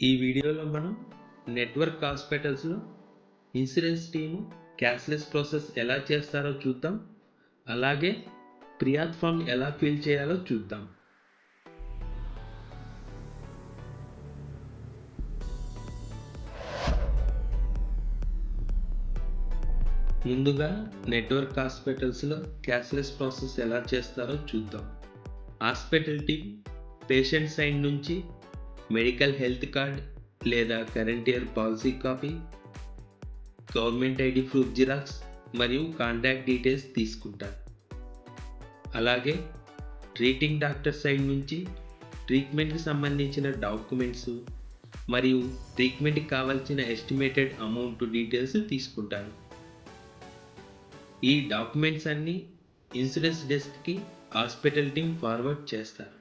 ఈ వీడియోలో మనం నెట్వర్క్ హాస్పిటల్స్లో ఇన్సూరెన్స్ టీము క్యాష్లెస్ ప్రాసెస్ ఎలా చేస్తారో చూద్దాం. అలాగే ప్రియాత్ ఫామ్ ఎలా ఫిల్ చేయాలో చూద్దాం. ముందుగా నెట్వర్క్ హాస్పిటల్స్లో క్యాష్లెస్ ప్రాసెస్ ఎలా చేస్తారో చూద్దాం. హాస్పిటల్ టీమ్ పేషెంట్ సైడ్ నుంచి మెడికల్ హెల్త్ కార్డ్ లేదా current year policy copy, government ID proof xerox మరియు కాంటాక్ట్ డీటెయిల్స్ తీసుకుంటారు. అలాగే ట్రీటింగ్ డాక్టర్ సైడ్ నుంచి ట్రీట్మెంట్కి సంబంధించిన డాక్యుమెంట్స్ మరియు ట్రీట్మెంట్కి కావాల్సిన ఎస్టిమేటెడ్ అమౌంట్ డీటెయిల్స్ తీసుకుంటారు. ఈ డాక్యుమెంట్స్ అన్నీ ఇన్సూరెన్స్ డెస్క్కి హాస్పిటల్ టీమ్ ఫార్వర్డ్ చేస్తారు.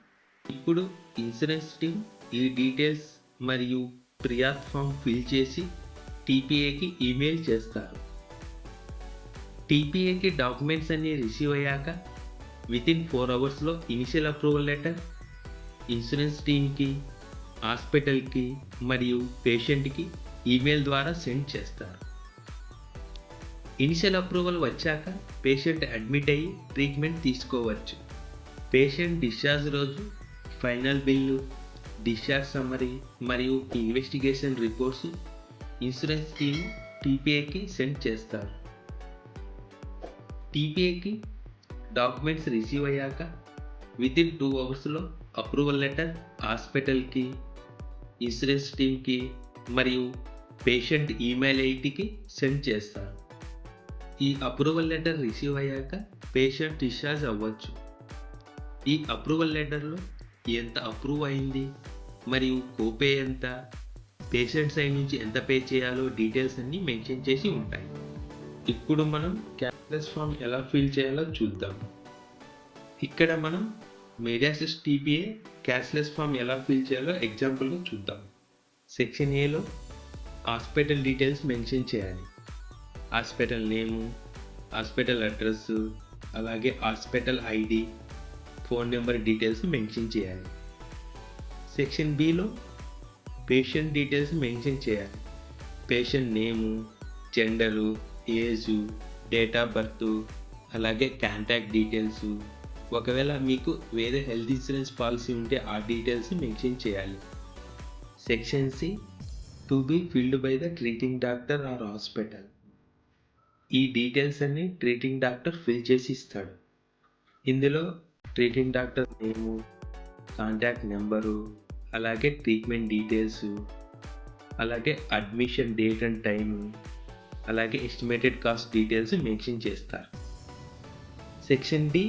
ఇప్పుడు ఇన్సూరెన్స్ టీమ్ ఈ డీటెయిల్స్ మరియు ప్రియాత్ ఫామ్ ఫిల్ చేసి టీపీఏకి ఈమెయిల్ చేస్తారు. టీపీఏకి డాక్యుమెంట్స్ అన్నీ రిసీవ్ అయ్యాక వితిన్ 4 అవర్స్లో ఇనిషియల్ అప్రూవల్ లెటర్ ఇన్సూరెన్స్ టీమ్కి, హాస్పిటల్కి మరియు పేషెంట్కి ఈమెయిల్ ద్వారా సెండ్ చేస్తారు. ఇనిషియల్ అప్రూవల్ వచ్చాక పేషెంట్ అడ్మిట్ అయ్యి ట్రీట్మెంట్ తీసుకోవచ్చు. పేషెంట్ డిశ్చార్జ్ రోజు ఫైనల్ బిల్లు, డిశ్చార్జ్ సమ్మరీ మరియు ఇన్వెస్టిగేషన్ రిపోర్ట్స్ ఇన్సూరెన్స్ టీమ్ టీపీఏకి సెండ్ చేస్తారు. టీపీఏకి డాక్యుమెంట్స్ రిసీవ్ అయ్యాక వితిన్ 2 అవర్స్లో అప్రూవల్ లెటర్ హాస్పిటల్కి, ఇన్సూరెన్స్ టీమ్కి మరియు పేషెంట్ ఈమెయిల్ ఐడికి సెండ్ చేస్తారు. ఈ అప్రూవల్ లెటర్ రిసీవ్ అయ్యాక పేషెంట్ డిశ్చార్జ్ అవ్వచ్చు. ఈ అప్రూవల్ లెటర్లో ఎంత అప్రూవ్ అయింది మరియు కోపే ఎంత, పేషెంట్ సైడ్ నుంచి ఎంత పే చేయాలో డీటెయిల్స్ అన్నీ మెన్షన్ చేసి ఉంటాయి. ఇప్పుడు మనం క్యాష్లెస్ ఫామ్ ఎలా ఫిల్ చేయాలో చూద్దాం. ఇక్కడ మనం మీడియాసిస్ టీపీఏ క్యాష్లెస్ ఫామ్ ఎలా ఫిల్ చేయాలో ఎగ్జాంపుల్గా చూద్దాం. సెక్షన్ ఏలో హాస్పిటల్ డీటెయిల్స్ మెన్షన్ చేయాలి. హాస్పిటల్ నేము, హాస్పిటల్ అడ్రస్, అలాగే hospital ID, phone number details mention చేయాలి. సెక్షన్ బిలో పేషెంట్ డీటెయిల్స్ మెన్షన్ చేయాలి. Patient name, gender, age, date of birth, అలాగే కాంటాక్ట్ డీటెయిల్స్. ఒకవేళ మీకు వేరే హెల్త్ ఇన్సూరెన్స్ పాలసీ ఉంటే ఆ డీటెయిల్స్ మెన్షన్ చేయాలి. Section C to be filled by the treating doctor or hospital. ఈ డీటెయిల్స్ అన్ని ట్రీటింగ్ డాక్టర్ ఫిల్ చేసి ఇస్తాడు. ఇందులో treating doctor name, contact number, అలాగే ట్రీట్మెంట్ డీటెయిల్స్, అలాగే అడ్మిషన్ డేట్ అండ్ టైము, అలాగే ఎస్టిమేటెడ్ కాస్ట్ డీటెయిల్స్ మెన్షన్ చేస్తారు. Section D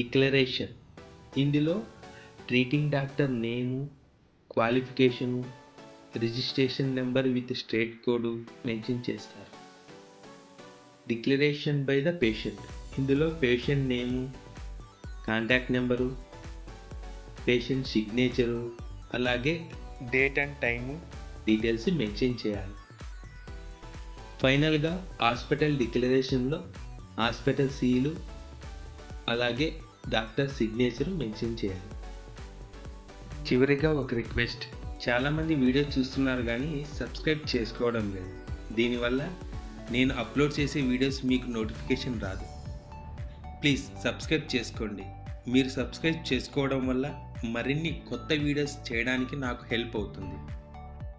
declaration. ఇందులో treating doctor name, qualification, registration number with state code mention చేస్తారు. Declaration by the patient. ఇందులో patient name, contact number, patient signature, అలాగే date and time details mention చేయాలి. ఫైనల్గా hospital డిక్లరేషన్లో hospital seal, అలాగే doctor signature mention చేయాలి. చివరిగా ఒక రిక్వెస్ట్, చాలామంది వీడియో చూస్తున్నారు కానీ సబ్స్క్రైబ్ చేసుకోవడం లేదు. దీనివల్ల నేను అప్లోడ్ చేసే వీడియోస్ మీకు నోటిఫికేషన్ రాదు. ప్లీజ్ సబ్స్క్రైబ్ చేసుకోండి. మీరు సబ్స్క్రైబ్ చేసుకోవడం వల్ల మరిన్ని కొత్త వీడియోస్ చేయడానికి నాకు హెల్ప్ అవుతుంది.